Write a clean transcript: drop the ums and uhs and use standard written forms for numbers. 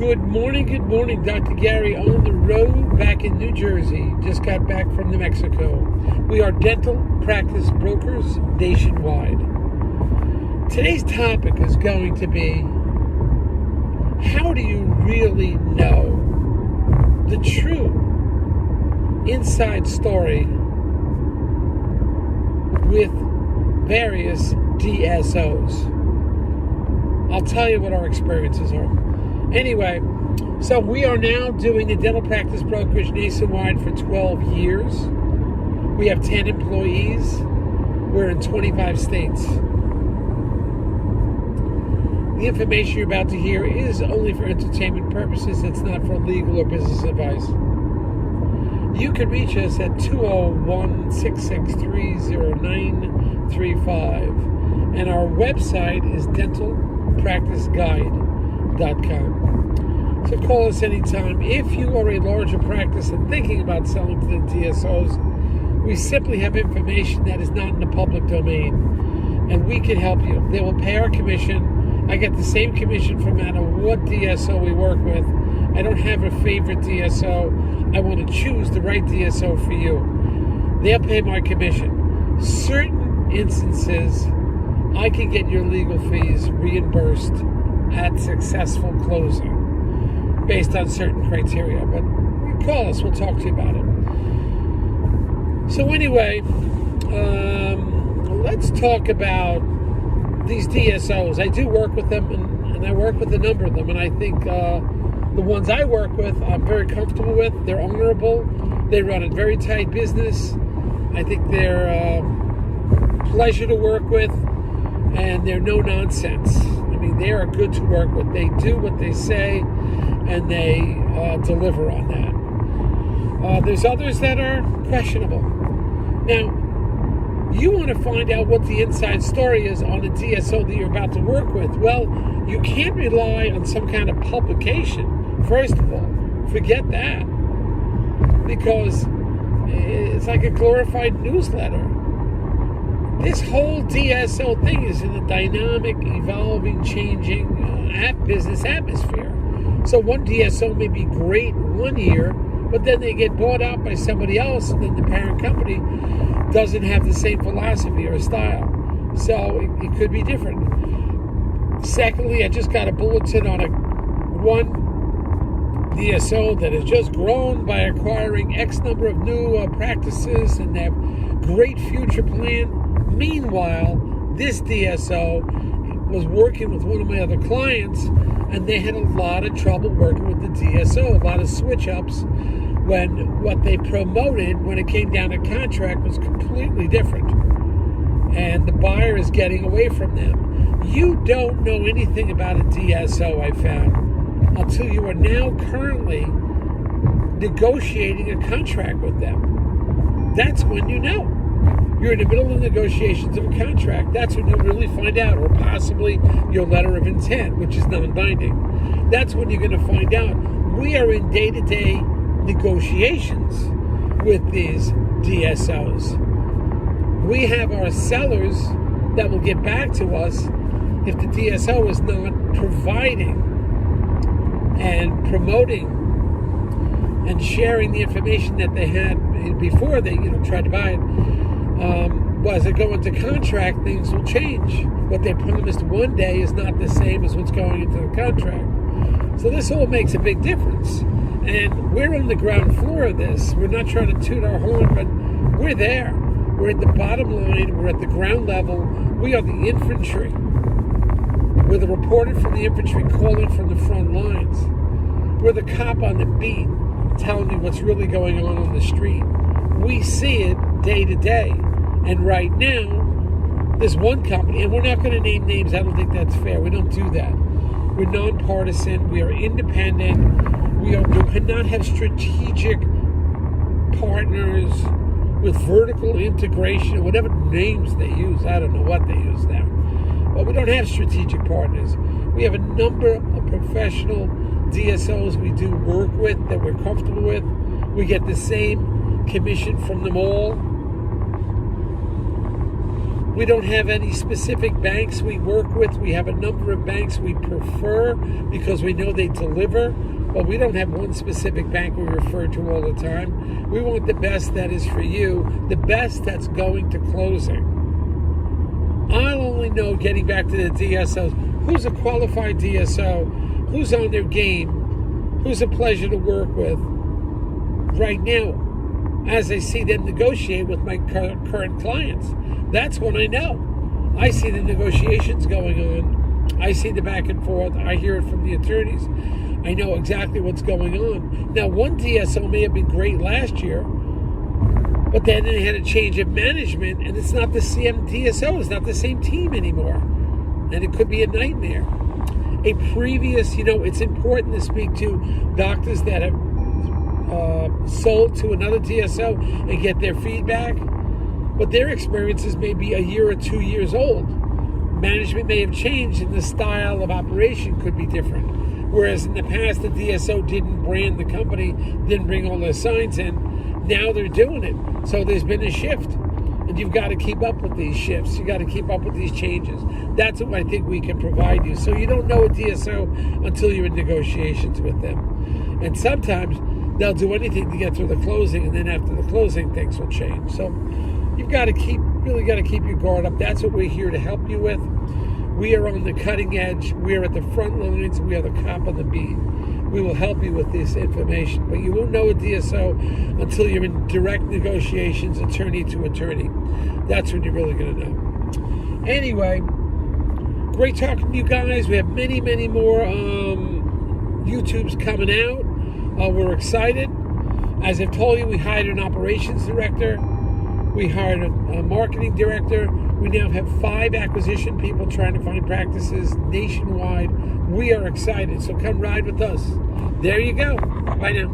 Good morning, Dr. Gary on the road back in New Jersey. Just got back from New Mexico. We are dental practice brokers nationwide. Today's topic is going to be, how do you really know the true inside story with various DSOs? I'll tell you what our experiences are. Anyway, so we are now doing the dental practice brokerage nationwide for 12 years. We have 10 employees. We're in 25 states. The information you're about to hear is only for entertainment purposes. It's not for legal or business advice. You can reach us at 201-663-0935. And our website is dentalpracticeguide.com. So call us anytime. If you are a larger practice and thinking about selling to the DSOs, we simply have information that is not in the public domain, and we can help you. They will pay our commission. I get the same commission no matter what DSO we work with. I don't have a favorite DSO. I want to choose the right DSO for you. They'll pay my commission. Certain instances, I can get your legal fees reimbursed at successful closing based on certain criteria. But call us, we'll talk to you about it. So anyway, let's talk about these DSOs. I do work with them, and I work with a number of them, and I think the ones I work with, I'm very comfortable with. They're honorable. They run a very tight business. I think they're a pleasure to work with, and they're no nonsense. I mean, they are good to work with. They do what they say, and they deliver on that. There's others that are questionable. Now, you want to find out what the inside story is on a DSO that you're about to work with. Well, you can't rely on some kind of publication. First of all, forget that, because it's like a glorified newsletter. This whole DSO thing is in a dynamic, evolving, changing business atmosphere. So one DSO may be great one year, but then they get bought out by somebody else, and then the parent company doesn't have the same philosophy or style. So it could be different. Secondly, I just got a bulletin on one DSO that has just grown by acquiring X number of new practices, and they have great future plan. Meanwhile, this DSO was working with one of my other clients, and they had a lot of trouble working with the DSO, a lot of switch-ups, when what they promoted when it came down to contract was completely different. And the buyer is getting away from them. You don't know anything about a DSO, I found, until you are now currently negotiating a contract with them. That's when you know. You're in the middle of negotiations of a contract. That's when you'll really find out, or possibly your letter of intent, which is non-binding. That's when you're going to find out. We are in day-to-day negotiations with these DSOs. We have our sellers that will get back to us if the DSO is not providing and promoting and sharing the information that they had before they tried to buy it. As they go into contract, things will change. What they promised one day is not the same as what's going into the contract. So this all makes a big difference. And we're on the ground floor of this. We're not trying to toot our horn, but we're there. We're at the bottom line. We're at the ground level. We are the infantry. We're the reporter from the infantry calling from the front lines. We're the cop on the beat telling you what's really going on the street. We see it day to day. And right now, there's one company, and we're not going to name names. I don't think that's fair. We don't do that. We're nonpartisan. We are independent. We cannot have strategic partners with vertical integration, or whatever names they use. I don't know what they use now. But we don't have strategic partners. We have a number of professional DSOs we do work with that we're comfortable with. We get the same commission from them all. We don't have any specific banks we work with. We have a number of banks we prefer because we know they deliver, but we don't have one specific bank we refer to all the time. We want the best that is for you, the best that's going to closing. I'll only know, getting back to the DSOs, who's a qualified DSO, who's on their game, who's a pleasure to work with right now as I see them negotiate with my current clients. That's when I know. I see the negotiations going on. I see the back and forth. I hear it from the attorneys. I know exactly what's going on. Now, one DSO may have been great last year, but then they had a change of management, and it's not the same DSO. It's not the same team anymore. And it could be a nightmare. A previous, it's important to speak to doctors that have sold to another DSO and get their feedback. But their experiences may be a year or 2 years old. Management may have changed and the style of operation could be different. Whereas in the past, the DSO didn't brand the company, didn't bring all their signs in. Now they're doing it. So there's been a shift. And you've got to keep up with these shifts. You got to keep up with these changes. That's what I think we can provide you. So you don't know a DSO until you're in negotiations with them. And sometimes they'll do anything to get through the closing, and then after the closing, things will change. So you've got to really got to keep your guard up. That's what we're here to help you with. We are on the cutting edge. We are at the front lines. We are the cop on the beat. We will help you with this information. But you won't know a DSO until you're in direct negotiations, attorney to attorney. That's when you're really going to know. Anyway, great talking to you guys. We have many, many more YouTubes coming out. We're excited. As I've told you, we hired an operations director. We hired a marketing director. We now have 5 acquisition people trying to find practices nationwide. We are excited, so come ride with us. There you go. Bye now.